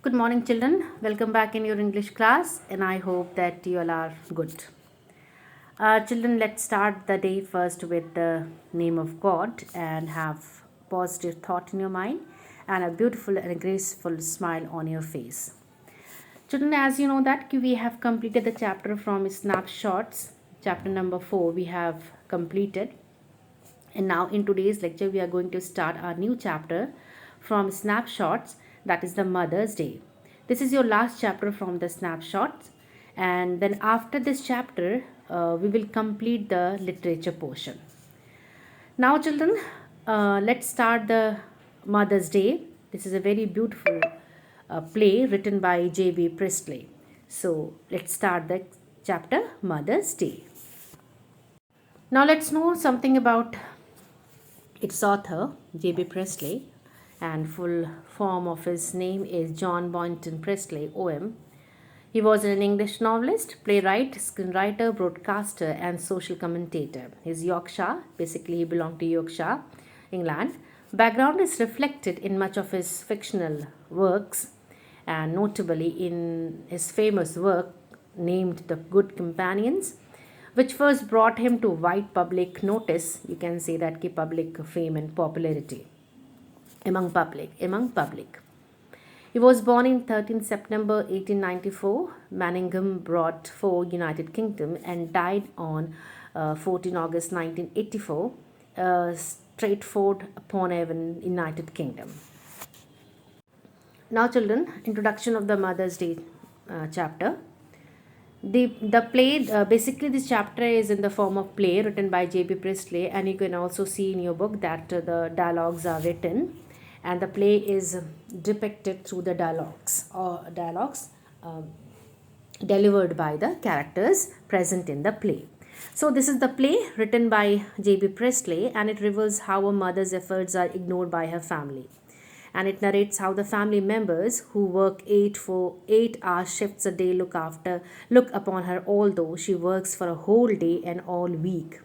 Good morning, children. Welcome back in your English class, and I hope that you all are good. Children, let's start the day first with the name of God and have positive thought in your mind and a beautiful and a graceful smile on your face. Children, as you know that we have completed the chapter from snapshots. Chapter number 4 we have completed, and now in today's lecture we are going to start our new chapter from snapshots, that is the Mother's Day. This is your last chapter from the snapshots, and then after this chapter we will complete the literature portion. Now children, let's start the Mother's Day. This is a very beautiful play written by J.B. Priestley. So let's start the chapter Mother's Day. Now let's know something about its author, J.B. Priestley, and full form of his name is John Boynton Priestley, O.M. He was an English novelist, playwright, screenwriter, broadcaster, and social commentator. He's Yorkshire, basically he belonged to Yorkshire, England. Background is reflected in much of his fictional works, and notably in his famous work named The Good Companions, which first brought him to wide public notice. You can say that ki public fame and popularity among public. He was born in 13 September 1894, Manningham, Bradford, United Kingdom, and died on 14 August 1984, Stratford upon Avon, United Kingdom. Now, children, introduction of the Mother's Day chapter. The play, basically this chapter is in the form of play written by J.B. Priestley, and you can also see in your book that the dialogues are written, and the play is depicted through the dialogues delivered by the characters present in the play. So this is the play written by J.B. Priestley, and it reveals how a mother's efforts are ignored by her family, and it narrates how the family members who work 8 hour shifts a day look upon her, although she works for a whole day and all week.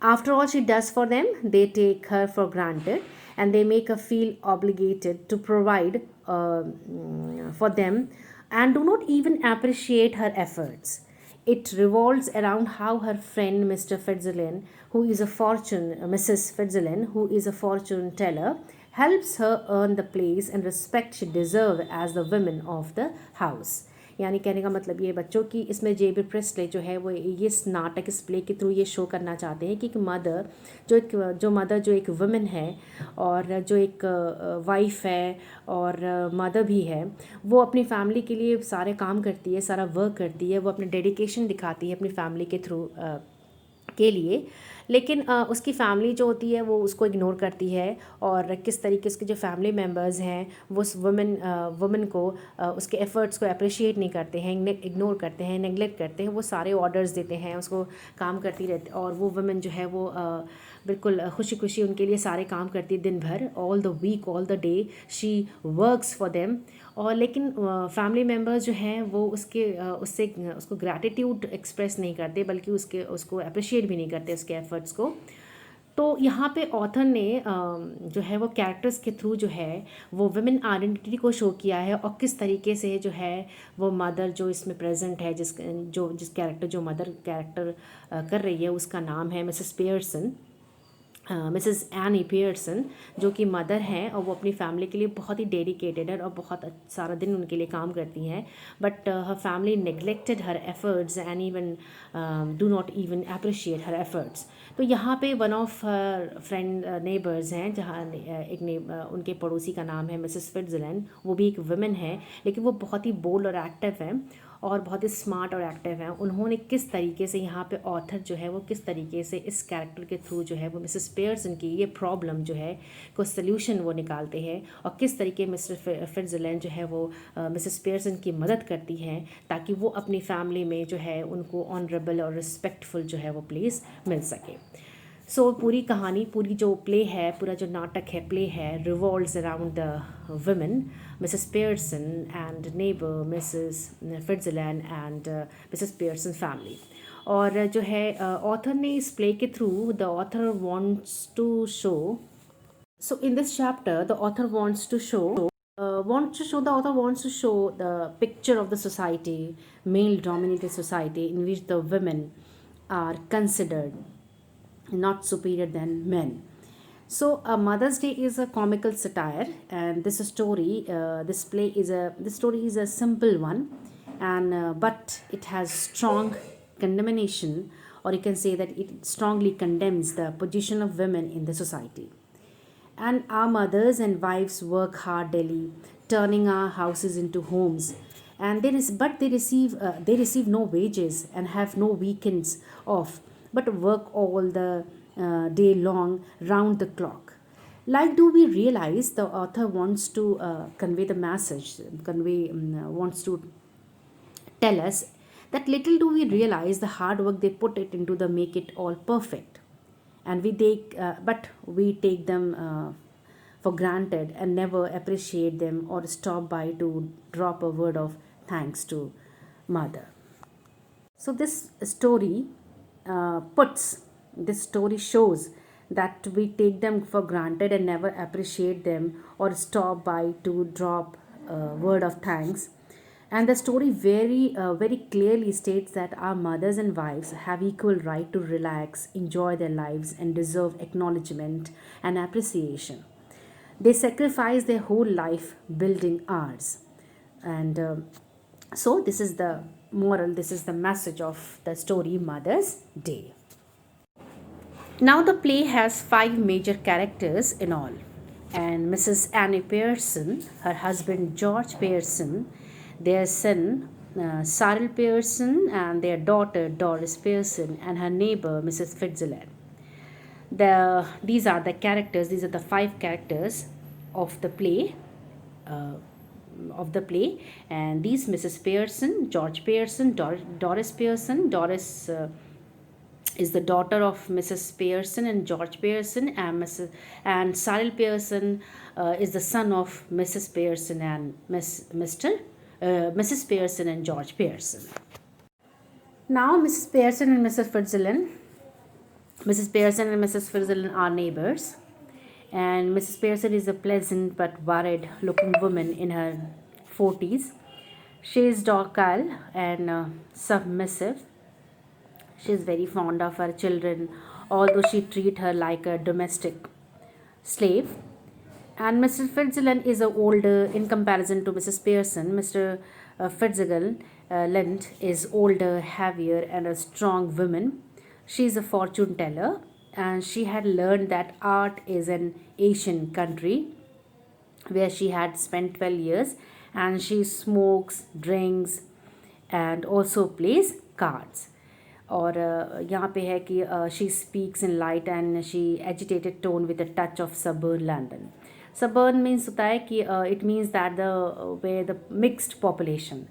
After all she does for them, they take her for granted, and they make her feel obligated to provide for them, and do not even appreciate her efforts. It revolves around how her friend Mr. Fitzgerald, who is a fortune, Mrs. Fitzgerald, who is a fortune teller, helps her earn the place and respect she deserves as the women of the house. यानी कहने का मतलब ये बच्चों की इसमें जेबी Presley जो है वो ये इस नाटक इस प्ले के थ्रू ये शो करना चाहते हैं कि मदर जो एक वुमेन है और जो एक वाइफ है और मदर भी है, वो अपनी फैमिली के लिए सारे काम करती है, सारा वर्क करती है, वो अपने डेडिकेशन दिखाती है अपनी फैमिली के थ्रू के लिए, लेकिन उसकी फैमिली जो होती है वो उसको इग्नोर करती है, और किस तरीके उसके जो फैमिली मेम्बर्स हैं वो उस वुमेन को उसके एफ़र्ट्स को अप्रिशिएट नहीं करते हैं, इग्नोर करते हैं, नेगलेक्ट करते हैं, वो सारे ऑर्डर्स देते हैं, उसको काम करती रहती, और वो वुमेन जो है वो बिल्कुल खुशी खुशी उनके लिए सारे काम करती है दिन भर, all the week all the day she works for them. और लेकिन फैमिली मेम्बर्स जो हैं वो उसको ग्रैटिट्यूड एक्सप्रेस नहीं करते, बल्कि उसको अप्रिशिएट भी नहीं करते उसके एफर्ट्स को। तो यहाँ पे ऑथर ने जो है वो कैरेक्टर्स के थ्रू जो है वो वुमेन आइडेंटिटी को शो किया है, और किस तरीके से जो है वो मदर जो इसमें प्रेजेंट है, जिस कैरेक्टर जो मदर कैरेक्टर कर रही है उसका नाम है Mrs Pearson, Mrs any Pearson, जो कि मदर हैं, और वो अपनी फैमिली के लिए बहुत ही डेडिकेटेड है और बहुत सारा दिन उनके लिए काम करती हैं, but her family neglected her efforts and even do not even appreciate her efforts. तो यहाँ पे वन ऑफ फ्रेंड नेबर्स हैं, जहाँ उनके पड़ोसी का नाम है मिसेस फिट्जलैंड, वो भी एक वुमेन है, लेकिन वो बहुत ही बोल्ड और एक्टिव हैं और बहुत ही स्मार्ट और एक्टिव हैं। उन्होंने किस तरीके से यहाँ पे ऑथर जो है वो किस तरीके से इस कैरेक्टर के थ्रू जो है वो मिसेस पियर्सन की ये प्रॉब्लम जो है को सल्यूशन वो निकालते हैं, और किस तरीके मिस्टर फिट्जलैंड जो है वो मिसेस पियर्सन की मदद करती हैं ताकि वो अपनी फैमिली में जो है उनको ऑनरेबल और रिस्पेक्टफुल जो है वो प्लेस मिल सके। सो पूरी कहानी, पूरी जो प्ले है, पूरा जो नाटक है, प्ले है, revolves around the women Mrs Pearson and neighbour Mrs Fitzgerald and Mrs Pearson family. और जो है ऑथर ने इस प्ले के through the author wants to show, so in this chapter the author wants to show wants to show the author wants to show the picture of the society, male dominated society, in which the women are considered not superior than men. So, Mother's Day is a comical satire, and this story is a simple one, and but it has strong condemnation, or you can say that it strongly condemns the position of women in the society. And our mothers and wives work hard daily, turning our houses into homes. And they receive no wages and have no weekends off, but work all the day long, round the clock. Like, do we realize the author wants to convey the message, wants to tell us that little do we realize the hard work they put it into the make it all perfect, and we take them for granted and never appreciate them or stop by to drop a word of thanks to mother. So this story shows that we take them for granted and never appreciate them or stop by to drop a word of thanks. And the story very clearly states that our mothers and wives have equal right to relax, enjoy their lives, and deserve acknowledgement and appreciation. They sacrifice their whole life building ours. And so, this is the moral, this is the message of the story Mother's Day. Now, the play has five major characters in all, and Mrs. Annie Pearson, her husband George Pearson, their son Cyril Pearson, and their daughter Doris Pearson, and her neighbor Mrs. Fitzgerald. These are the characters. These are the five characters of the play. Uh, of the play, and these Mrs. Pearson, George Pearson, Doris Pearson. Doris is the daughter of Mrs. Pearson and George Pearson, and Cyril Pearson is the son of Mrs. Pearson and Mrs. Pearson and George Pearson. Now, Mrs. Pearson and Mrs. Fitzgerald are neighbors, and Mrs. Pearson is a pleasant but worried looking woman in her 40s. She is docile and submissive. She is very fond of her children, although she treats her like a domestic slave. And Mr. Fitzgerald is older in comparison to Mrs. Pearson. Mr. Fitzgerald Lind is older, heavier, and a strong woman. She is a fortune teller, and she had learned that art is an Asian country where she had spent 12 years, and she smokes, drinks, and also plays cards. और यहाँ पे है कि she speaks in light and she agitated tone with a touch of suburban London. Suburban means होता है कि it means that the way the mixed population.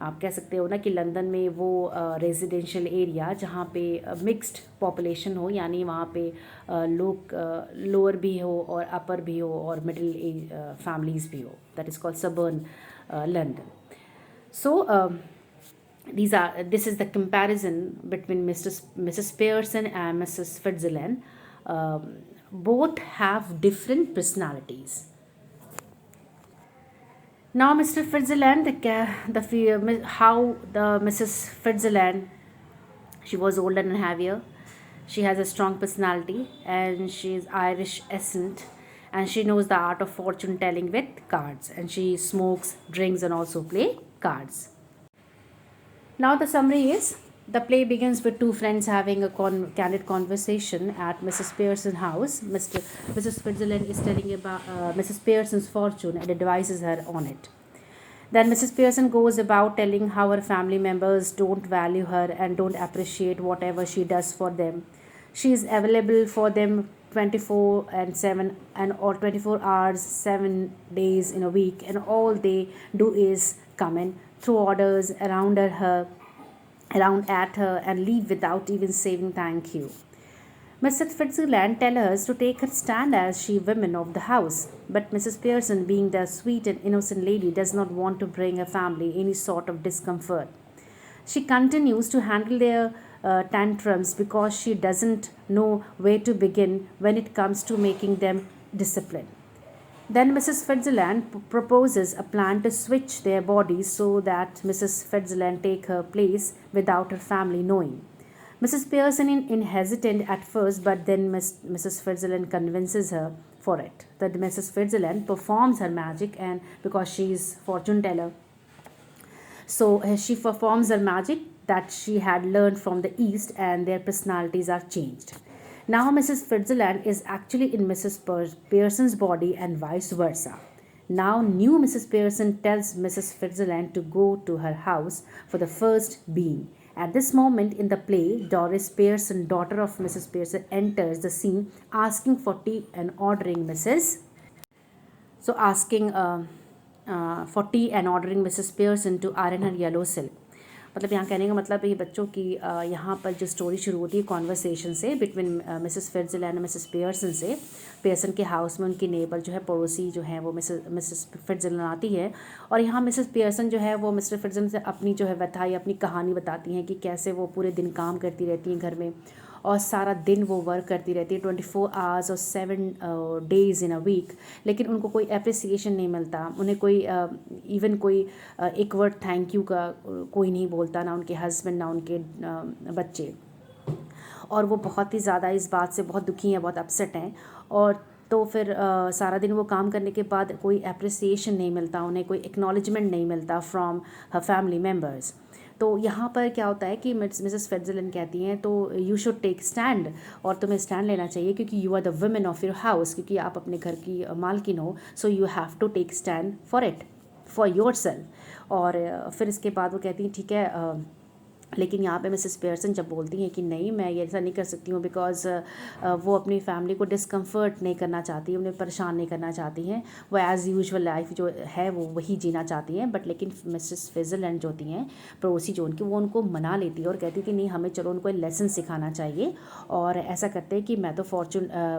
आप कह सकते हो ना कि लंदन में वो रेजिडेंशियल एरिया जहाँ पे मिक्स्ड पॉपुलेशन हो, यानी वहाँ पे लोग लोअर भी हो और अपर भी हो और मिडिल फैमिलीज़ भी हो. That is called suburban London. So this is the comparison between Mrs. Pearson and Mrs. Fitzgerald. Both have different personalities. Now, Mr. Fitzgerald, how the Mrs. Fitzgerald, she was older and heavier. She has a strong personality and she is Irish accent, and she knows the art of fortune telling with cards, and she smokes, drinks, and also play cards. Now, the summary is the play begins with two friends having a candid conversation at Mrs. Pearson's house. Mrs. Fitzgerald is telling about Mrs. Pearson's fortune and advises her on it. Then Mrs. Pearson goes about telling how her family members don't value her and don't appreciate whatever she does for them. She is available for them 24 and 7 and or 24 hours 7 days in a week, and all they do is come in, throw orders around at her, and leave without even saying thank you. Mrs. Fitzgerald tells her to take her stand as she women of the house, but Mrs. Pearson, being the sweet and innocent lady, does not want to bring her family any sort of discomfort. She continues to handle their tantrums because she doesn't know where to begin when it comes to making them discipline. Then Mrs. Fitzgerald proposes a plan to switch their bodies so that Mrs. Fitzgerald take her place without her family knowing. Mrs. Pearson in hesitant at first, but then Mrs. Fitzgerald convinces her for it. That Mrs. Fitzgerald performs her magic, and because she is fortune teller, so she performs her magic that she had learned from the East, and their personalities are changed. Now, Mrs. Fitzgerald is actually in Mrs. Pearson's body, and vice versa. Now, new Mrs. Pearson tells Mrs. Fitzgerald to go to her house for the first being. At this moment in the play, Doris Pearson, daughter of Mrs. Pearson, enters the scene asking for tea and ordering Mrs. So asking for tea and ordering Mrs. Pearson to iron her yellow silk. मतलब यहाँ कहने का मतलब ये बच्चों की यहाँ पर जो स्टोरी शुरू होती है कॉन्वर्सेशन से between Mrs Fitzgerald and Mrs Pearson से। पेयरसन के हाउस में उनकी नेबर जो है, पड़ोसी जो है, वो मिसेस फिट्जल आती है, और यहाँ मिसेस पेयरसन जो है वो मिस्टर फिट्जल से अपनी जो है व्यथा या अपनी कहानी बताती हैं कि कैसे वो पूरे दिन काम करती रहती हैं घर में, और सारा दिन वो वर्क करती रहती है 24 आवर्स और 7 डेज़ इन अ वीक, लेकिन उनको कोई अप्रिसिएशन नहीं मिलता, उन्हें कोई इवन कोई एक वर्ड थैंक यू का कोई नहीं बोलता, ना उनके हस्बैंड ना उनके बच्चे, और वो बहुत ही ज़्यादा इस बात से बहुत दुखी हैं, बहुत अपसेट हैं। और तो फिर सारा दिन वो काम करने के बाद कोई अप्रिसिएशन नहीं मिलता, उन्हें कोई एक्नॉलेजमेंट नहीं मिलता फ्रॉम हर फैमिली मेम्बर्स। तो यहाँ पर क्या होता है कि मिसेस फिट्जर्लैंड कहती हैं तो यू शुड टेक स्टैंड, और तुम्हें स्टैंड लेना चाहिए क्योंकि you are the women of your house, क्योंकि आप अपने घर की मालकिन हो, so you have to take stand for it, for your self. और फिर इसके बाद वो कहती हैं ठीक है, लेकिन यहाँ पे मिसेस पेयरसन जब बोलती हैं कि नहीं, मैं ये ऐसा नहीं कर सकती हूँ, बिकॉज वो अपनी फैमिली को डिस्कम्फर्ट नहीं करना चाहती, उन्हें परेशान नहीं करना चाहती हैं, वो एज़ यूजुअल लाइफ जो है वो वही जीना चाहती हैं। बट लेकिन मिसेस फिट्जर्लैंड जो होती हैं पड़ोसी जो उनकी, वो उनको मना लेती है और कहती कि नहीं, हमें चलो उनको लेसन सिखाना चाहिए। और ऐसा करते हैं कि मैं तो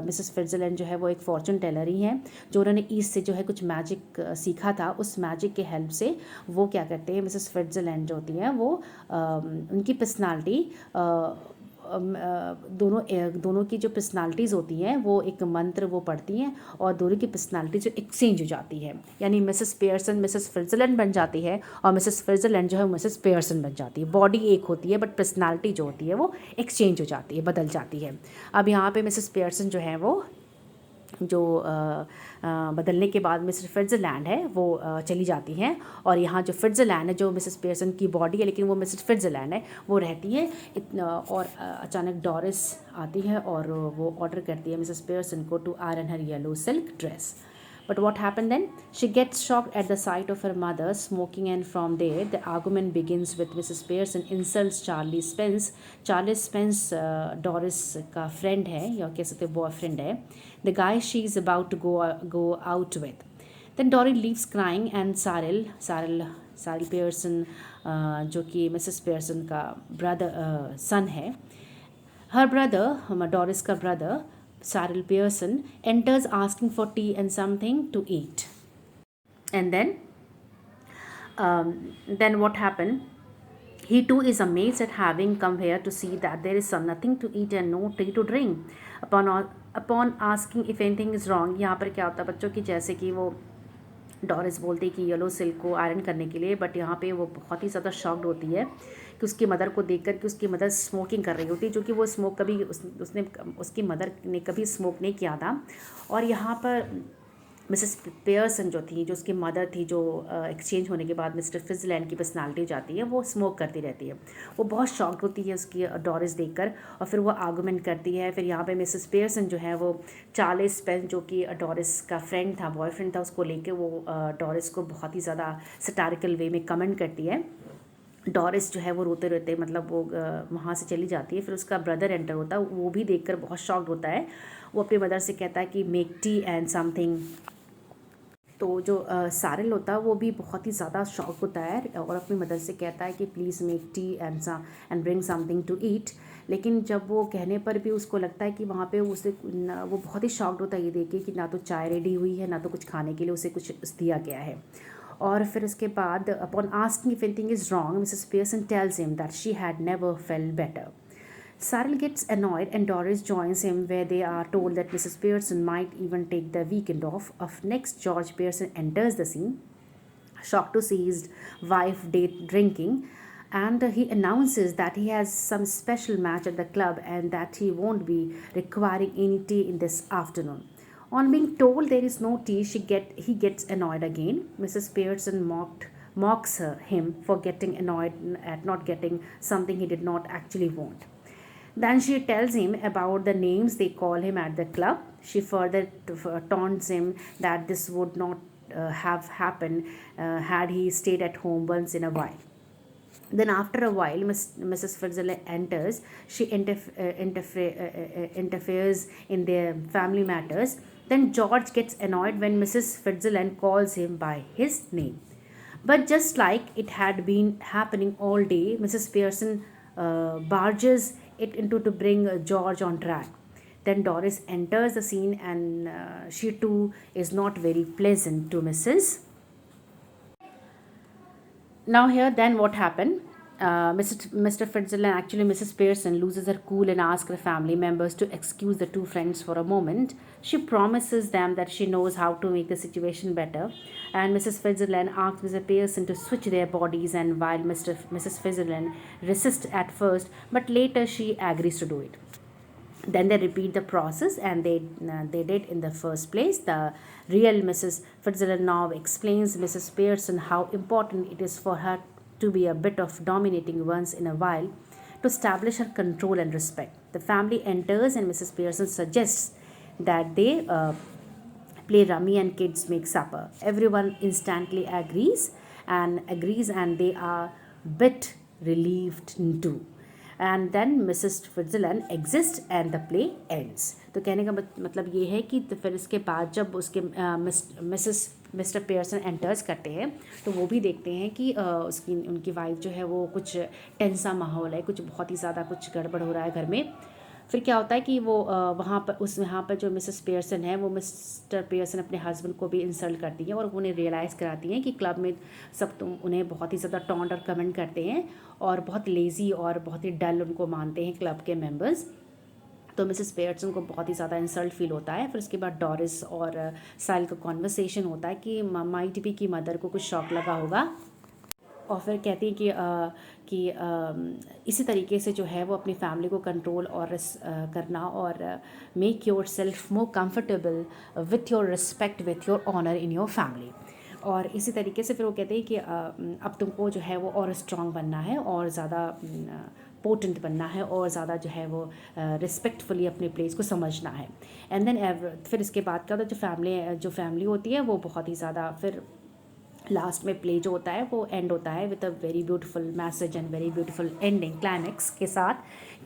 मिसेस फिट्जर्लैंड जो है वो एक फॉर्चून टेलर ही हैं, जो उन्होंने ईस्ट से जो है कुछ मैजिक सीखा था, उस मैजिक के हेल्प से वो क्या करते हैं, मिसेस फिट्जर्लैंड जो होती हैं वो उनकी पर्सनालिटी दोनों की जो पर्सनालिटीज़ होती हैं वो एक मंत्र वो पढ़ती हैं, और दोनों की पर्सनालिटी जो एक्सचेंज हो जाती है, यानी मिसेस पेयरसन मिसेस फिट्जर्लैंड बन जाती है, और मिसेस फिट्जर्लैंड जो है मिसेस पेयरसन बन जाती है। बॉडी एक होती है बट पर्सनालिटी जो होती है वो एक्सचेंज हो जाती है, बदल जाती है। अब यहाँ पे मिसेस पेयरसन जो है वो जो बदलने के बाद मिसेस फिट्जर्लैंड है वो चली जाती हैं, और यहाँ जो फिट्जर्लैंड है, जो मिसेस पेयरसन की बॉडी है लेकिन वो मिसेस फिट्जर्लैंड है, वो रहती है और अचानक डॉरिस आती है और वो ऑर्डर करती है मिसेस पेयरसन को to iron her yellow silk dress. But what happened then? She gets shocked at the sight of her mother smoking, and from there the argument begins with Mrs. Pearson insults Charlie Spence. Charlie Spence Doris का friend है, या कह सकते boyfriend है, the guy she is about to go out with. Then Dory leaves crying, and Cyril Pearson जो कि Mrs. Pearson का son है, her brother, Doris का brother Cyril Pearson, enters asking for tea and something to eat. And then what happened? He too is amazed at having come here to see that there is nothing to eat and no tea to drink. Upon asking if anything is wrong, यहाँ पर क्या होता है बच्चों की, जैसे कि वो डॉरिस बोलती है कि येलो सिल्क को आयरन करने के लिए, बट यहाँ पे वो बहुत ही ज़्यादा शॉक्ड होती है कि उसकी मदर को देखकर कि उसकी मदर स्मोकिंग कर रही होती है, जो कि वो स्मोक कभी उसकी मदर ने कभी स्मोक नहीं किया था। और यहाँ पर मिसेस पेयरसन जो थी, जो उसकी मदर थी, जो एक्सचेंज होने के बाद मिस्टर फिट्जर्लैंड की पर्सनालिटी जाती है, वो स्मोक करती रहती है। वो बहुत शॉक्ड होती है उसकी डॉरिस देखकर, और फिर वो आर्गूमेंट करती है। फिर यहाँ पे मिसेस पेयरसन जो है वो चार्ल्स स्पेंस, जो कि डॉरिस का फ्रेंड था, बॉयफ्रेंड था, उसको लेके वो डॉरिस को बहुत ही ज़्यादा सटारिकल वे में कमेंट करती है। डॉरिस जो है वो रोते रोते मतलब वो वहाँ से चली जाती है। फिर उसका ब्रदर एंटर होता है, वो भी देखकर बहुत शॉक्ड होता है। वो अपनी मदर से कहता है कि मेक टी एंड समथिंग। तो जो सारिल होता है वो भी बहुत ही ज़्यादा शॉक होता है और अपनी मदर से कहता है कि please make tea and bring something to eat. लेकिन जब वो कहने पर भी उसको लगता है कि वहाँ पे वो बहुत ही शॉक्ड होता है ये देख के कि ना तो चाय रेडी हुई है, ना तो कुछ खाने के लिए उसे कुछ दिया गया है। और फिर उसके बाद upon asking if anything is wrong, Mrs Pearson tells him that she had never felt better. Cyril gets annoyed and Doris joins him, where they are told that Mrs. Pearson might even take the weekend off. Of next, George Pearson enters the scene, shocked to see his wife date drinking, and he announces that he has some special match at the club and that he won't be requiring any tea in this afternoon. On being told there is no tea, he gets annoyed again. Mrs. Pearson mocks him for getting annoyed at not getting something he did not actually want. Then she tells him about the names they call him at the club. She further taunts him that this would not have happened had he stayed at home once in a while. Then, after a while, Mrs. Fitzgerald enters. She interferes in their family matters. Then George gets annoyed when Mrs. Fitzgerald calls him by his name. But just like it had been happening all day, Mrs. Pearson barges it into to bring George on track. Then Doris enters the scene, and she too is not very pleasant to Mrs. Now here, then what happened? Mr. Fitzgerald and actually Mrs. Pearson loses her cool and asks her family members to excuse the two friends for a moment. She promises them that she knows how to make the situation better, and Mrs. Fitzgerald asks Mr. Pearson to switch their bodies, and while Mrs. Fitzgerald resists at first, but later she agrees to do it. Then they repeat the process, and they did in the first place. The real Mrs. Fitzgerald now explains Mrs. Pearson how important it is for her to be a bit of dominating once in a while to establish her control and respect. The family enters, and Mrs. Pearson suggests that they play rummy and kids make supper. Everyone instantly agrees, and they are bit relieved too. And then Mrs. Fitzgerald exists and the play ends. तो कहने का मतलब ये है कि तो फिर इसके बाद जब उसके मिस्टर पेयरसन एंटर्स करते हैं तो वो भी देखते हैं कि उनकी वाइफ जो है वो कुछ टेंसा माहौल है, कुछ बहुत ही ज़्यादा कुछ गड़बड़ हो रहा है घर में. फिर क्या होता है कि वो वहाँ पर जो मिसेस पेयरसन है वो मिस्टर पेयरसन अपने हस्बैंड को भी इंसल्ट करती हैं और उन्हें रियलाइज़ कराती हैं कि क्लब में सब उन्हें बहुत ही ज़्यादा टॉन्ट और कमेंट करते हैं और बहुत लेज़ी और बहुत ही डल उनको मानते हैं क्लब के मेंबर्स. तो मिसेस पेयरसन को बहुत ही ज़्यादा इंसल्ट फील होता है. फिर उसके बाद डॉरिस और साइल का कॉन्वर्सेशन होता है कि माइट बी की मदर को कुछ शॉक लगा होगा, और फिर कहती हैं कि इसी तरीके से जो है वो अपनी फैमिली को कंट्रोल और करना और make your self more comfortable with your respect with your honour in your family. और इसी तरीके से फिर वो कहते हैं कि अब तुमको जो है वो और स्ट्रॉन्ग बनना है और ज़्यादा पोटेंट बनना है और ज़्यादा जो है वो रिस्पेक्टफुली अपने प्लेस को समझना है. एंड देन फिर इसके बाद क्या होता है, जो फैमिली होती है वो बहुत ही ज़्यादा फिर लास्ट में प्ले जो होता है वो एंड होता है with a very beautiful message and very beautiful ending climax के साथ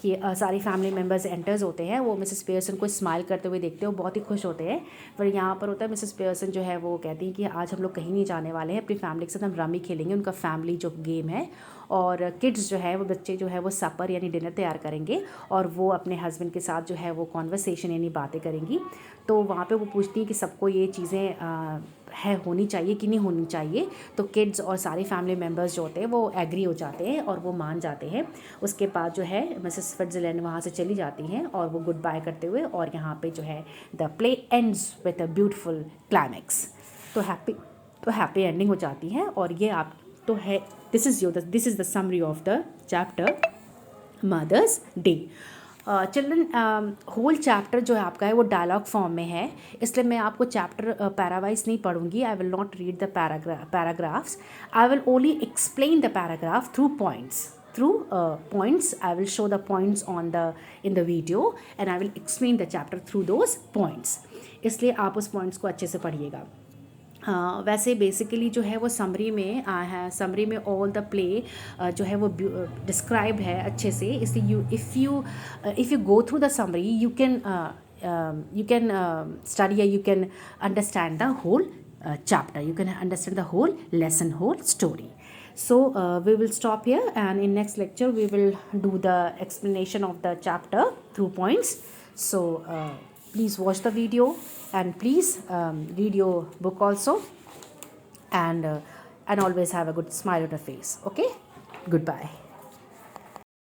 कि सारी फैमिली मेम्बर्स एंटर्स होते हैं. वो मिसेस पेयरसन को स्माइल करते हुए देखते हैं, वो बहुत ही खुश होते हैं. फिर यहाँ पर होता है मिसेस पेयरसन जो है वो कहती हैं कि आज हम लोग कहीं नहीं जाने वाले हैं, अपनी फैमिली के साथ हम रमी खेलेंगे, उनका फैमिली जो गेम है. और किड्स जो है वो बच्चे जो है वो सपर यानी डिनर तैयार करेंगे और वो अपने हस्बैंड के साथ जो है वो कॉन्वर्सेशन यानी बातें करेंगी. तो वहाँ पे वो पूछती हैं कि सबको ये चीज़ें है होनी चाहिए कि नहीं होनी चाहिए. तो किड्स और सारे फैमिली मेम्बर्स जो होते हैं वो एग्री हो जाते हैं और वो मान जाते हैं. उसके बाद जो है मिसेस फिट्जलैंड वहाँ से चली जाती हैं और वो गुड बाय करते हुए, और यहाँ पे जो है the play ends with a beautiful climax. तो हैप्पी एंडिंग हो जाती है. और ये आप तो है this is the summary of the chapter Mother's डे. चिल्ड्रन होल चैप्टर जो है आपका है वो डायलॉग फॉर्म में है, इसलिए मैं आपको चैप्टर पैरावाइज नहीं पढ़ूंगी. I will not read the paragraphs. I will only explain the paragraph through points. I will show the points in the video and I will explain the chapter through those points. इसलिए आप उस points को अच्छे से पढ़िएगा. वैसे basically जो है वो समरी में है, समरी में ऑल द प्ले जो है वो डिस्क्राइब है अच्छे से. इसलिए if you go through the summary you can study or you can understand the whole chapter, you can understand the whole lesson, whole story. So we will stop here, and in next lecture we will do the explanation of the chapter through points. So please watch the video and please read your book also, and always have a good smile on your face. Okay, goodbye.